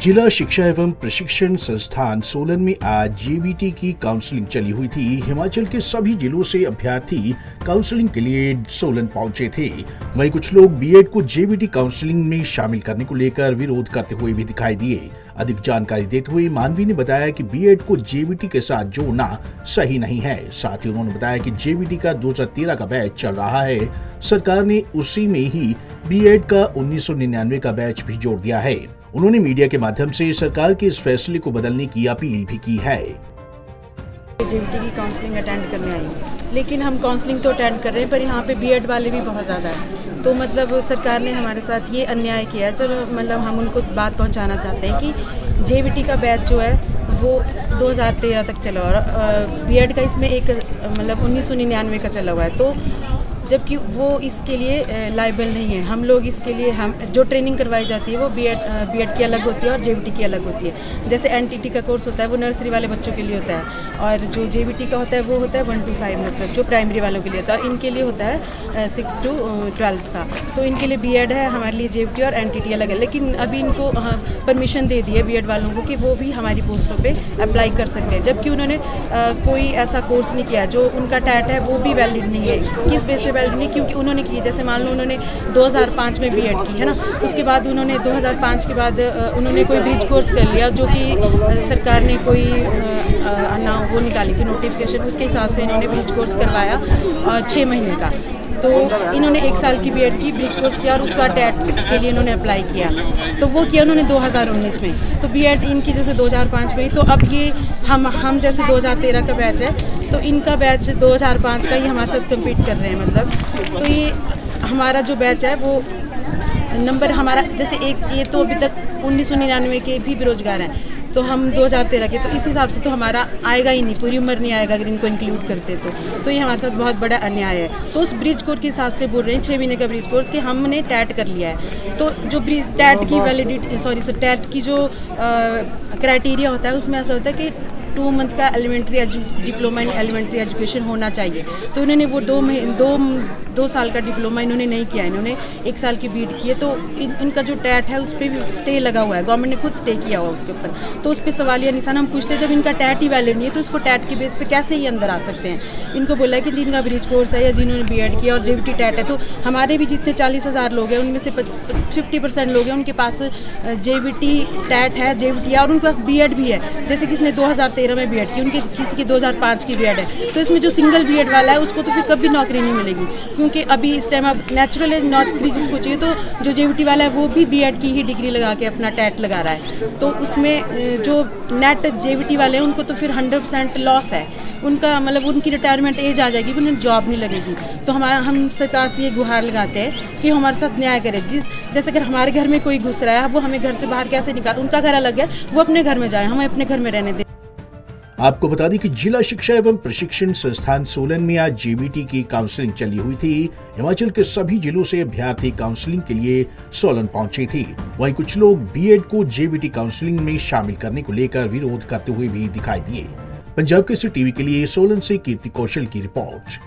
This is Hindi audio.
जिला शिक्षा एवं प्रशिक्षण संस्थान सोलन में आज जेबीटी की काउंसलिंग चली हुई थी। हिमाचल के सभी जिलों से अभ्यर्थी काउंसलिंग के लिए सोलन पहुंचे थे। वहीं कुछ लोग बीएड को जेबीटी काउंसलिंग में शामिल करने को लेकर विरोध करते हुए भी दिखाई दिए। अधिक जानकारी देते हुए मानवी ने बताया कि बीएड को जेबीटी के साथ जोड़ना सही नहीं है। साथ ही उन्होंने बताया कि जेबीटी का 2013 का बैच चल रहा है। सरकार ने उसी में ही बीएड का 1999 का बैच भी जोड़ दिया है। उन्होंने मीडिया के माध्यम से सरकार के इस फैसले को बदलने की अपील भी की है। जेबीटी की काउंसलिंग अटेंड करने आई हूँ, लेकिन हम काउंसलिंग तो अटेंड कर रहे हैं पर यहाँ पे बीएड वाले भी बहुत ज़्यादा है। तो मतलब सरकार ने हमारे साथ ये अन्याय किया है। चलो मतलब हम उनको बात पहुँचाना चाहते हैं कि जेबीटी का बैच जो है वो 2013 तक चला और बीएड का इसमें एक मतलब 1999 का चला हुआ है। तो जबकि वो इसके लिए लायबल नहीं है। हम लोग इसके लिए हम जो ट्रेनिंग करवाई जाती है वो बीएड की अलग होती है और जेबीटी की अलग होती है। जैसे एनटीटी का कोर्स होता है वो नर्सरी वाले बच्चों के लिए होता है और जो जेबीटी का होता है वो होता है 1 to 5 मतलब जो प्राइमरी वालों के लिए होता है और इनके लिए होता है 6 to 12 का। तो इनके लिए बीएड है, हमारे लिए जेबीटी और एनटीटी अलग है। लेकिन अभी इनको परमिशन दे दी है बीएड वालों को कि वो भी हमारी पोस्टों पर अप्लाई कर सकते हैं, जबकि उन्होंने कोई ऐसा कोर्स नहीं किया। जो उनका टैट है वो भी वैलिड नहीं है। किस बेस पे वैलिड नहीं? क्योंकि उन्होंने की, जैसे मान लो उन्होंने 2005 में बीएड की है ना, उसके बाद उन्होंने 2005 के बाद उन्होंने कोई ब्रिज कोर्स कर लिया जो कि सरकार ने कोई वो निकाली थी नोटिफिकेशन, उसके हिसाब से इन्होंने ब्रिज कोर्स करवाया 6 महीने का। तो इन्होंने 1 साल की बीएड की, ब्रिज कोर्स किया और उसके बाद टैट के लिए इन्होंने अप्लाई किया। तो वो किया उन्होंने 2019 में। तो बीएड इनकी जैसे 2005 में, तो अब ये हम जैसे 2013 का बैच है तो इनका बैच 2005 का ही हमारे साथ कम्पीट कर रहे हैं मतलब। तो ये हमारा जो बैच है वो नंबर हमारा जैसे ये तो अभी तक 1999 के भी बेरोजगार हैं, तो हम 2013 के, तो इस हिसाब से तो हमारा आएगा ही नहीं, पूरी उम्र नहीं आएगा अगर इनको इंक्लूड करते तो ये हमारे साथ बहुत बड़ा अन्याय है। तो उस ब्रिज कोर्स के हिसाब से बोल रहे हैं 6 महीने का ब्रिज कोर्स कि हमने टैट कर लिया है। तो जो टैट की वैलिडिटी टैट की जो क्राइटेरिया होता है उसमें ऐसा होता है कि 2 मंथ का elementary diploma in elementary education होना चाहिए। तो इन्होंने वो 2 साल का डिप्लोमा इन्होंने नहीं किया, इन्होंने 1 साल की बीएड की है। तो इनका जो टैट है उस पर भी स्टे लगा हुआ है, गवर्नमेंट ने खुद स्टे किया हुआ उसके ऊपर। तो उस पर सवालिया निशान हम पूछते हैं, जब इनका टैट ही वैलिड नहीं है तो उसको टैट के बेस पे कैसे ही अंदर आ सकते हैं? इनको बोला है कि जिनका ब्रिज कोर्स है या जिन्होंने बीएड किया और जेबीटी टैट है, तो हमारे भी जितने 40,000 लोग हैं उनमें से 50% लोग हैं उनके पास जेबीटी टैट है, जेबीटी और उनके पास बीएड भी है। जैसे किसने 2013 में बीएड की, उनके किसी की 2005 की बीएड है। तो इसमें जो सिंगल बीएड वाला है उसको तो फिर कभी नौकरी नहीं मिलेगी, क्योंकि अभी इस टाइम अब नेचुरल एज नौकरी जिसको चाहिए, तो जो जेबीटी वाला है वो भी बीएड की ही डिग्री लगा के अपना टैट लगा रहा है। तो उसमें जो नेट जेबीटी वाले हैं उनको तो फिर 100% लॉस है उनका, मतलब उनकी रिटायरमेंट एज आ जाएगी, उन्हें जॉब नहीं लगेगी। तो हम सरकार से ये गुहार लगाते हैं कि हमारे साथ न्याय करे। जैसे अगर हमारे घर में कोई घुस रहा है वो हमें घर से बाहर कैसे निकाल, उनका घर अलग है, वो अपने घर में जाए, हमें अपने घर में रहने दें। आपको बता दें कि जिला शिक्षा एवं प्रशिक्षण संस्थान सोलन में आज जेबीटी की काउंसलिंग चली हुई थी। हिमाचल के सभी जिलों से अभ्यर्थी काउंसलिंग के लिए सोलन पहुंचे थे। वहीं कुछ लोग बीएड को जेबीटी काउंसलिंग में शामिल करने को लेकर विरोध करते हुए भी दिखाई दिए। पंजाब केसरी टीवी के लिए सोलन से कीर्ति कौशल की रिपोर्ट।